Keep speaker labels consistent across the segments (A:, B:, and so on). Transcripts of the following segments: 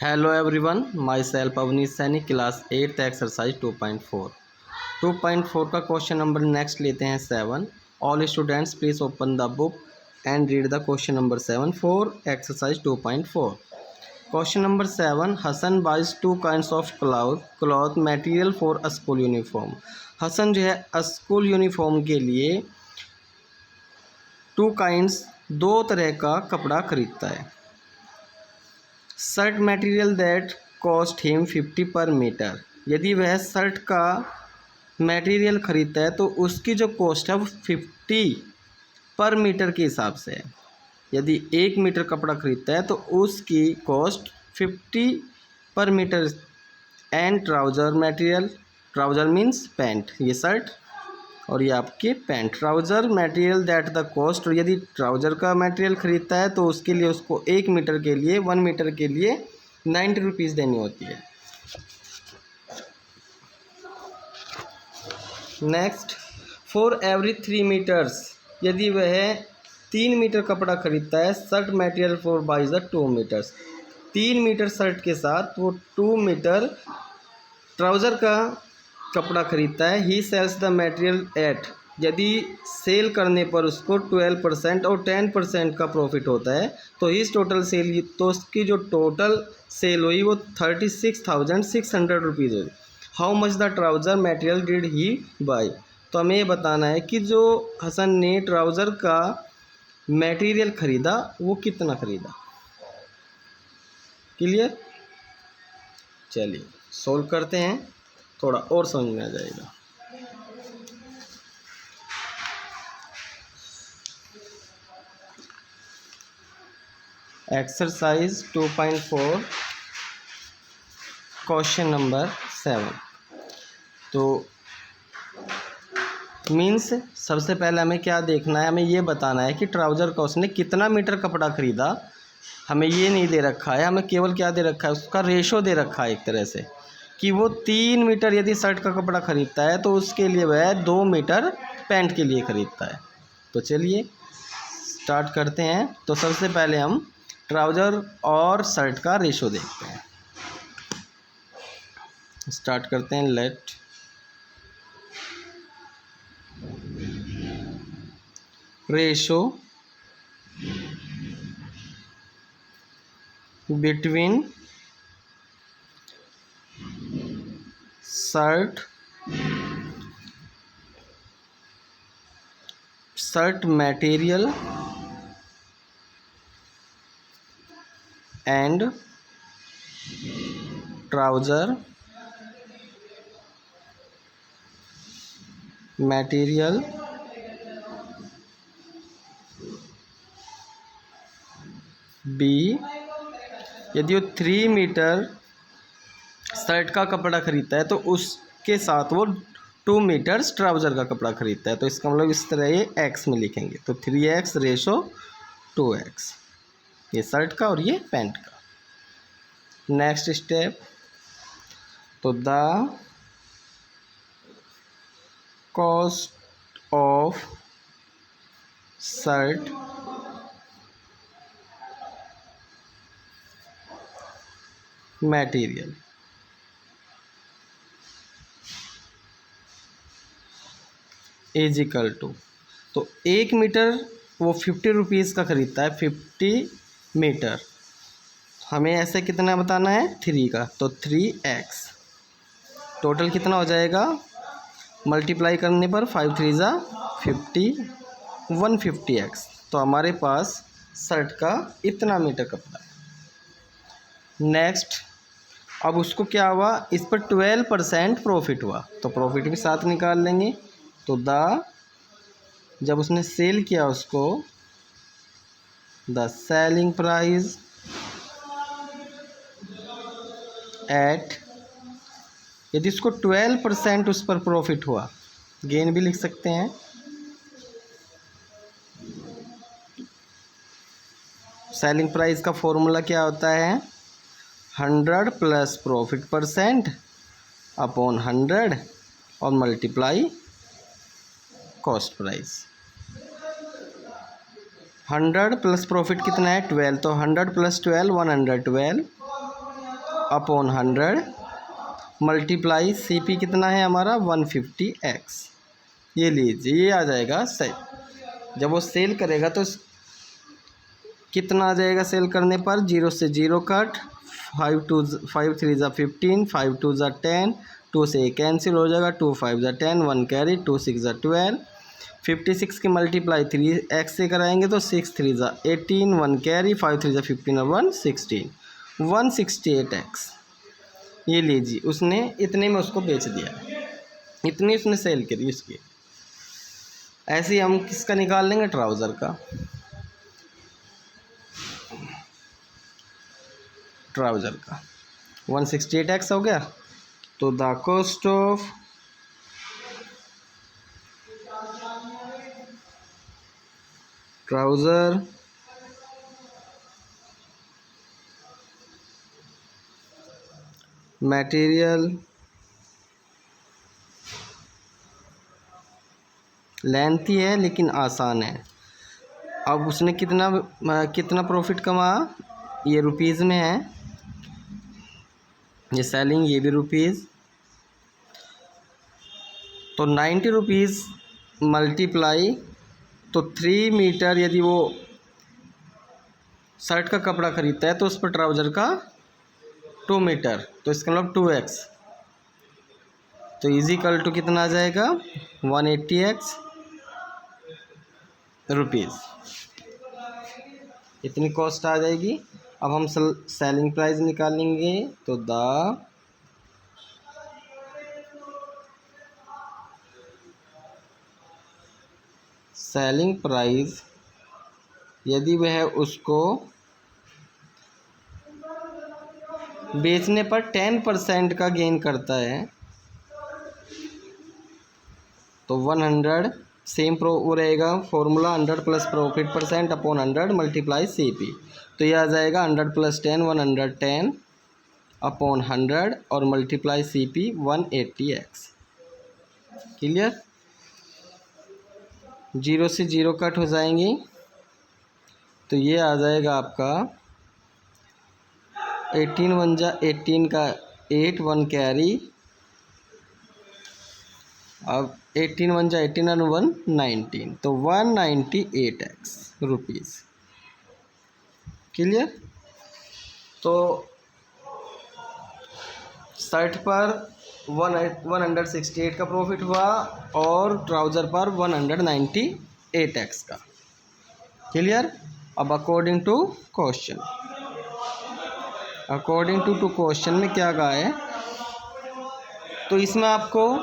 A: Hello everyone, myself Avnish Saini, class 8th exercise 2.4. 2.4 का question number next लेते हैं 7. All students please open the book and read the question number 7 for exercise 2.4. Question number 7. Hasan buys two kinds of cloth material for a school uniform. Hasan जो है school uniform के लिए two kinds दो तरह का कपड़ा खरीदता है. Shirt material that cost him 50 per metre. यदि वह शर्ट का मटेरियल खरीदता है तो उसकी जो कॉस्ट है वो 50 पर मीटर के हिसाब से है. यदि 1 मीटर कपड़ा खरीदता है तो उसकी cost 50 per metre. And trouser material, trouser means pant, ये शर्ट और ये आपके pant. Trouser material that the cost, और यदि ट्राउज़र का मटेरियल ख़रीदता है तो उसके लिए उसको 1 मीटर के लिए 1 मीटर के लिए 90 रुपीज़ देनी होती है. नेक्स्ट, फॉर एवरी 3 मीटर्स, यदि वह 3 मीटर कपड़ा खरीदता है shirt material for buys the 2 metres. 3 metre shirt के साथ वो 2 मीटर ट्राउज़र का कपड़ा खरीदता है. ही सेल्स द मटेरियल एट, यदि सेल करने पर उसको 12% और 10% का प्रॉफिट होता है तो इस टोटल सेल, तो उसकी जो टोटल सेल हुई वो 36,600 रुपीज़ हुई. How much the trouser material did he by. तो हमें ये बताना है कि जो हसन ने ट्राउज़र का मटेरियल ख़रीदा वो कितना ख़रीदा. क्लियर? चलिए सोल्व करते हैं, थोड़ा और समझ में आ जाएगा. Exercise 2.4 question number 7. तो मीन्स सबसे पहले हमें क्या देखना है, हमें ये बताना है कि ट्राउज़र का उसने कितना मीटर कपड़ा ख़रीदा. हमें ये नहीं दे रखा है, हमें केवल क्या दे रखा है, उसका रेशो दे रखा है एक तरह से कि वो 3 मीटर यदि शर्ट का कपड़ा ख़रीदता है तो उसके लिए वह 2 मीटर पैंट के लिए ख़रीदता है. तो चलिए स्टार्ट करते हैं. तो सबसे पहले हम ट्राउज़र और शर्ट का रेशो देखते हैं. स्टार्ट करते हैं. Let ratio between shirt material and trouser material be. यदि वो 3 मीटर शर्ट का कपड़ा खरीदता है तो उसके साथ वो 2 मीटर्स ट्राउज़र का कपड़ा खरीदता है. तो इसका मतलब इस तरह ये एक्स में लिखेंगे. तो 3x रेशो 2x, ये शर्ट का और ये पैंट का. नेक्स्ट स्टेप, तो the cost of shirt material is equal to, तो 1 मीटर वो 50 रुपीज़ का ख़रीदता है. 50 मीटर हमें ऐसे कितना बताना है 3 का, तो 3x. टोटल कितना हो जाएगा मल्टीप्लाई करने पर 5 3 ज़ा 50, 150x. तो हमारे पास शर्ट का इतना मीटर कपड़ा. नेक्स्ट, अब उसको क्या हुआ, इस पर 12% प्रॉफिट हुआ तो प्रॉफिट भी साथ निकाल लेंगे. तो जब उसने सेल किया उसको, द सेलिंग प्राइस एट, यदि उसको 12% उस पर प्रॉफिट हुआ, गेन भी लिख सकते हैं. सेलिंग प्राइस का फॉर्मूला क्या होता है, 100 प्लस प्रॉफिट परसेंट अपॉन 100 और multiply cost price. 100 plus profit कितना है 12, तो 100 प्लस 12 112 अपॉन 100 मल्टीप्लाई CP कितना है हमारा 150x। ये लीजिए, ये आ जाएगा सही। जब वो सेल करेगा तो कितना आ जाएगा सेल करने पर? 0 से 0 कट, 5 3 ज़ा 15, 5 2 ज़ा 10, 2 से कैंसिल हो जाएगा, 2 5 ज़ा 10, 1 कैरी, 2 6 ज़ा 12, 56 की मल्टीप्लाई 3x से कराएंगे तो 6 3 ज़ा 18, 1 कैरी, 5 3 ज़ा 15 और 1 16, 168x। ये लीजिए, उसने इतने में उसको बेच दिया, इतनी उसने सेल करी उसकी। ऐसे ही हम किसका निकाल लेंगे? ट्राउज़र का। ट्राउज़र का 168x हो गया। तो the cost of trouser material lengthy है लेकिन आसान है। अब उसने कितना प्रॉफिट कमाया? ये रुपीज़ में है, ये सेलिंग, ये भी रुपीज़। तो 90 रुपीज़ मल्टीप्लाई, तो 3 मीटर यदि वो शर्ट का कपड़ा ख़रीदता है तो उस पर ट्राउज़र का 2 मीटर, तो इसका मतलब 2x। तो इजिकल टू कितना आ जाएगा? 180x rupees. इतनी कॉस्ट आ जाएगी। अब हम सेलिंग प्राइस निकालेंगे। तो द सेलिंग प्राइस यदि वह उसको बेचने पर 10% का गेन करता है तो 100 सेम वो रहेगा formula, 100 plus profit percent upon 100 multiply CP। तो ये आ जाएगा 100 प्लस 10 110 अपॉन 100 और मल्टीप्लाई CP 180x। क्लियर? 0 से 0 कट हो जाएंगी, तो ये आ जाएगा आपका 18 1 जा 18 का 8, 1 कैरी, अब 18 1 जा 18 और 1 19, तो 198x रुपीज़। क्लियर? तो शर्ट पर 168 का प्रॉफिट हुआ और ट्राउज़र पर 198x का। क्लियर? अब according to question, according to question में क्या कहा है? तो इसमें आपको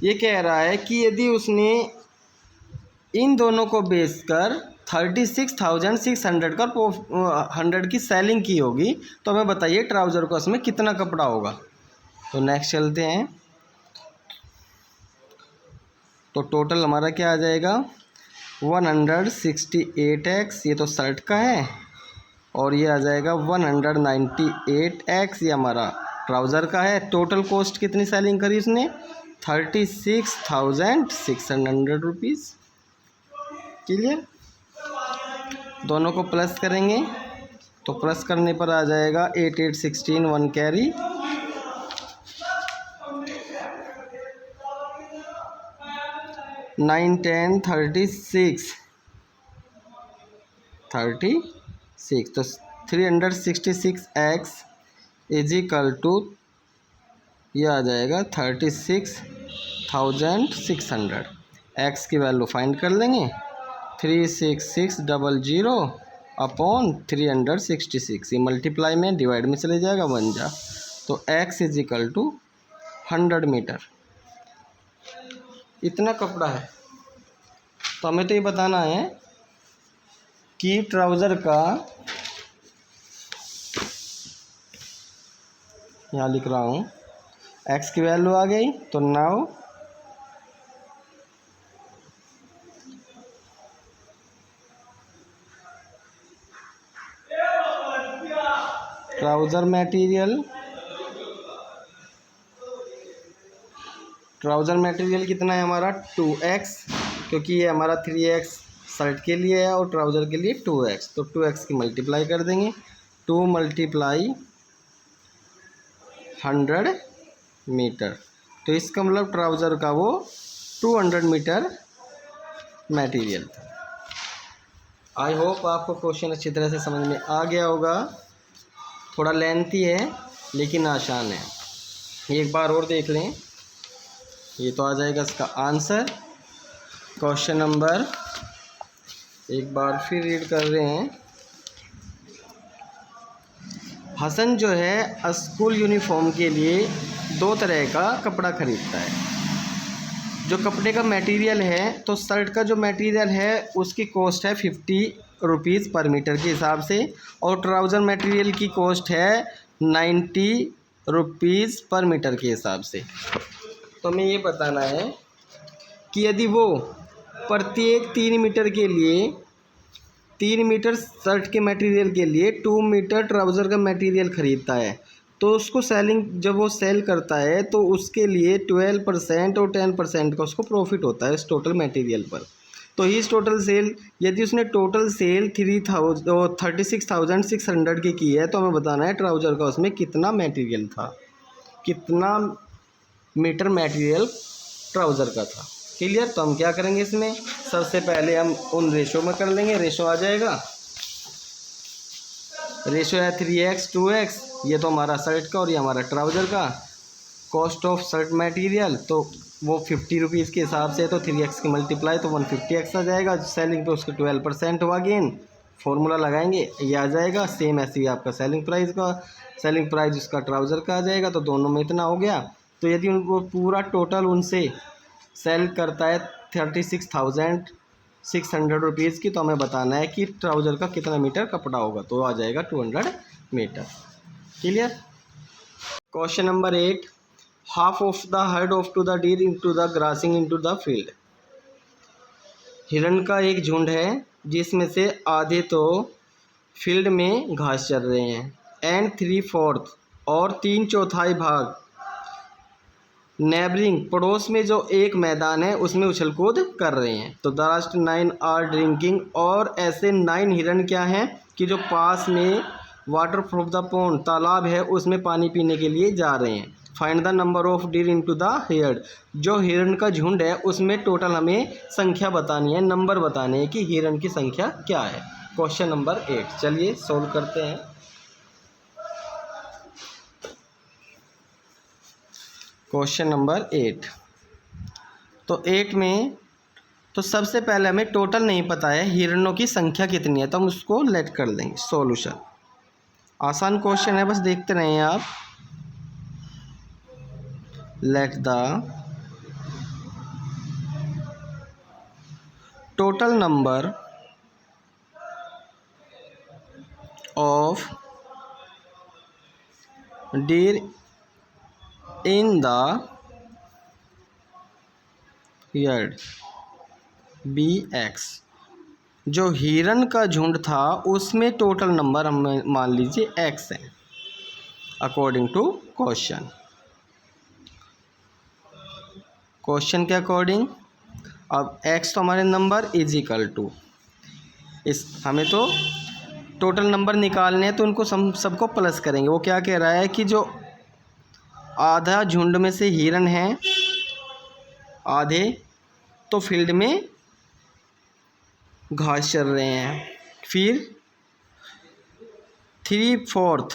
A: ये कह रहा है कि यदि उसने इन दोनों को बेचकर 36,600 का 100 की सेलिंग की होगी, तो हमें बताइए ट्राउज़र को उसमें कितना कपड़ा होगा। तो नेक्स्ट चलते हैं। तो टोटल हमारा क्या आ जाएगा? 168x, ये तो शर्ट का है, और ये आ जाएगा 198x, ये हमारा ट्राउज़र का है। टोटल कॉस्ट कितनी सेलिंग करी उसने? 36,600 रुपीज़। क्लियर? दोनों को प्लस करेंगे तो प्लस करने पर आ जाएगा 8 8 16, 1 कैरी, 9 10 36, तो 366x इज इक्वल टू, ये आ जाएगा 36,600। एक्स की वैल्यू फाइंड कर लेंगे, 36600 अपॉन 366, ये मल्टीप्लाई में डिवाइड में चले जाएगा, बन जा। तो x is equal to 100 metre. इतना कपड़ा है, तो हमें तो ये बताना है कि ट्राउज़र का, यहाँ लिख रहा हूँ, x की वैल्यू आ गई। तो नाउ ट्राउज़र मटेरियल कितना है हमारा? 2x, क्योंकि ये हमारा 3x शर्ट के लिए है और ट्राउज़र के लिए 2x, तो 2x की मल्टीप्लाई कर देंगे। 2 × 100 मीटर। तो इसका मतलब ट्राउज़र का वो 200 मीटर मटेरियल था। आई होप आपको क्वेश्चन अच्छी तरह से समझ में आ गया होगा। थोड़ा लेंथी है लेकिन आसान है। एक बार और देख लें, ये तो आ जाएगा इसका आंसर। क्वेश्चन नंबर एक बार फिर रीड कर रहे हैं। हसन जो है स्कूल यूनिफॉर्म के लिए 2 तरह का कपड़ा खरीदता है। जो कपड़े का मटेरियल है, तो शर्ट का जो मटेरियल है उसकी कॉस्ट है 50 रुपीज़ पर मीटर के हिसाब से, और ट्राउज़र मटेरियल की कॉस्ट है 90 रुपीज़ पर मीटर के हिसाब से। तो हमें ये बताना है कि यदि वो प्रत्येक 3 मीटर के लिए 3 मीटर शर्ट के मटेरियल के लिए 2 मीटर ट्राउज़र का मटेरियल ख़रीदता है, तो उसको सेलिंग जब वो सेल करता है तो उसके लिए 12% और 10% का उसको प्रॉफिट होता है इस टोटल मटेरियल पर। तो इस टोटल सेल, यदि उसने टोटल सेल 36,600 की है, तो हमें बताना है ट्राउज़र का उसमें कितना मटेरियल था, कितना मीटर मटेरियल ट्राउज़र का था। क्लियर? तो हम क्या करेंगे, इसमें सबसे पहले हम उन रेशो में कर लेंगे। रेशो आ जाएगा, रेशो है 3x 2x, ये तो हमारा शर्ट का और ये हमारा ट्राउज़र का। कॉस्ट ऑफ शर्ट मटेरियल तो वो 50 रुपीज़ के हिसाब से, तो 3x की मल्टीप्लाई तो 150x आ जाएगा। सेलिंग पे उसका 12% हुआ गेन, फॉर्मूला लगाएंगे ये आ जाएगा। सेम ऐसे ही आपका सेलिंग प्राइस का, सेलिंग प्राइस उसका ट्राउज़र का आ जाएगा। तो दोनों में इतना हो गया। तो यदि उनको पूरा टोटल उनसे सेल करता है 36,600 रुपीज़ की, तो हमें बताना है कि ट्राउज़र का कितना मीटर कपड़ा होगा, तो आ जाएगा 200 metre. Clear? Question number 8, half of the herd of to the deer into the grassing into the field. हिरण का एक झुंड है जिसमें से आधे तो फील्ड में घास चर रहे हैं, एंड 3/4 और 3/4 भाग नेबरिंग पड़ोस में जो एक मैदान है उसमें उछल कूद कर रहे हैं। तो द लास्ट 9 आर ड्रिंकिंग, और ऐसे 9 हिरन क्या हैं कि जो पास में वाटर फ्रॉम द पॉन्ड तालाब है उसमें पानी पीने के लिए जा रहे हैं। Find the number of deer into the heard. जो हिरन का झुंड है उसमें टोटल हमें संख्या बतानी है, नंबर बताने हैं कि हिरन की संख्या क्या है। क्वेश्चन नंबर 8, चलिए सोल्व करते हैं। क्वेश्चन नंबर 8, तो 8 में तो सबसे पहले हमें टोटल नहीं पता है, हिरणों की संख्या कितनी है, तो हम उसको लेट कर देंगे सॉल्यूशन। आसान क्वेश्चन है, बस देखते रहें आप। Let the total number of deer in the yard be x. जो हिरन का झुंड था उसमें टोटल नंबर हम मान लीजिए x है अकॉर्डिंग टू क्वेश्चन। क्वेश्चन के अकॉर्डिंग अब x तो हमारे नंबर इज इक्वल टू, इस हमें तो टोटल नंबर निकालने हैं तो उनको सबको प्लस करेंगे। वो क्या कह रहा है कि जो आधा झुंड में से हिरन हैं, आधे तो फील्ड में घास चर रहे हैं, फिर 3/4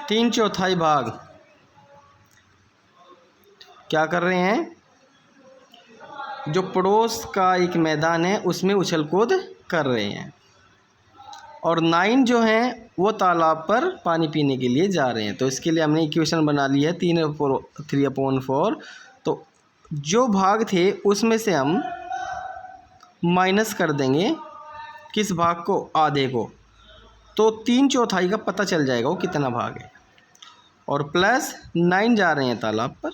A: 3/4 भाग क्या कर रहे हैं, जो पड़ोस का एक मैदान है उसमें उछल कूद कर रहे हैं, और 9 जो हैं वो तालाब पर पानी पीने के लिए जा रहे हैं। तो इसके लिए हमने इक्वेशन बना ली है 3/4। तो जो भाग थे उसमें से हम माइनस कर देंगे किस भाग को, आधे को, तो 3/4 का पता चल जाएगा वो कितना भाग है, और प्लस 9 जा रहे हैं तालाब पर।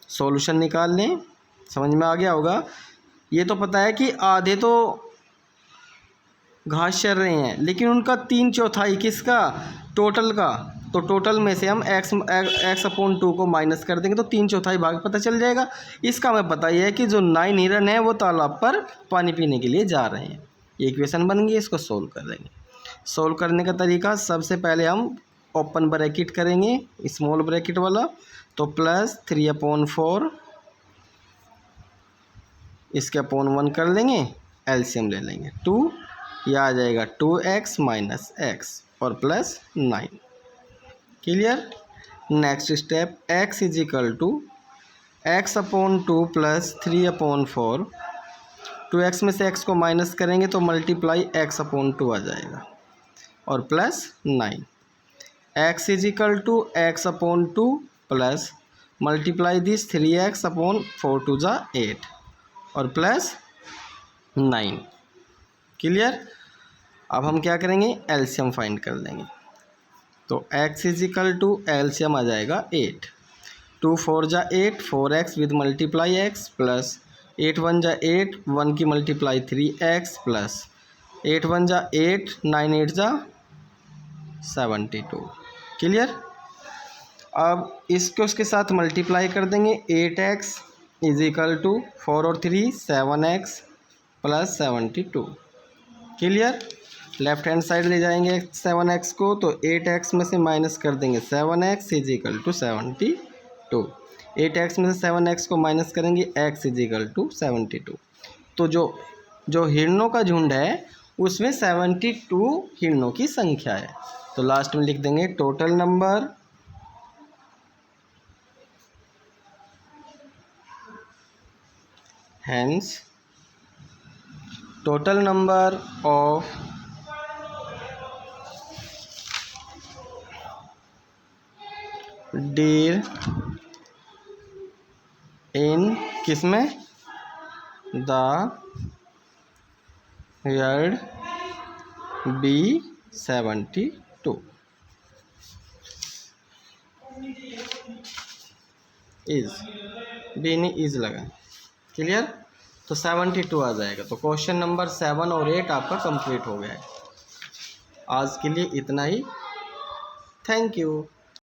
A: सॉल्यूशन निकाल लें, समझ में आ गया होगा। ये तो पता है कि आधे तो घास चर रहे हैं, लेकिन उनका 3/4 किसका, टोटल का। तो टोटल में से हम x/2 को माइनस कर देंगे तो 3/4 भाग पता चल जाएगा। इसका हमें पता ही है कि जो 9 हिरन है वो तालाब पर पानी पीने के लिए जा रहे हैं। ये इक्वेशन बन गई, इसको सोल्व कर देंगे। सोल्व करने का तरीका, सबसे पहले हम ओपन ब्रैकेट करेंगे स्मॉल ब्रैकेट वाला, तो प्लस 3/4 इसके अपॉन 1 कर लेंगे, एलसीएम ले लेंगे 2, यह आ जाएगा 2x माइनस एक्स और plus 9। Clear. Next step, x is equal to x/2 plus 3/4, 2x में से x को माइनस करेंगे तो मल्टीप्लाई x/2 आ जाएगा और plus 9। x is equal to x/2 plus multiply this 3x/4 2 जा 8 और प्लस 9। क्लियर। अब हम क्या करेंगे, एलसीएम फाइंड कर लेंगे, तो x is equal to LCM आ जाएगा 8, 2 4 जा 8, 4x with multiply x plus 8 1 जा 8, 1 की मल्टीप्लाई 3x प्लस 8 1 जा 8, 9 8 जा 72। क्लियर। अब इसको उसके साथ मल्टीप्लाई कर देंगे, 8x इज इक्वल टू 4 और 3 7x plus 72। Clear. Left hand side ले जाएंगे 7x को, तो 8x में से माइनस कर देंगे 7x is equal to 72। 8x में से 7x को माइनस करेंगे, x इज इक्वल टू 72। तो जो हिरणों का झुंड है उसमें 72 हिरणों की संख्या है, तो लास्ट में लिख देंगे total number hence total number of deer in किसमें the herd be 72 is B ने इज लगा। क्लियर। तो 72 आ जाएगा। तो क्वेश्चन नंबर 7 और 8 आपका कंप्लीट हो गया है। आज के लिए इतना ही। Thank you.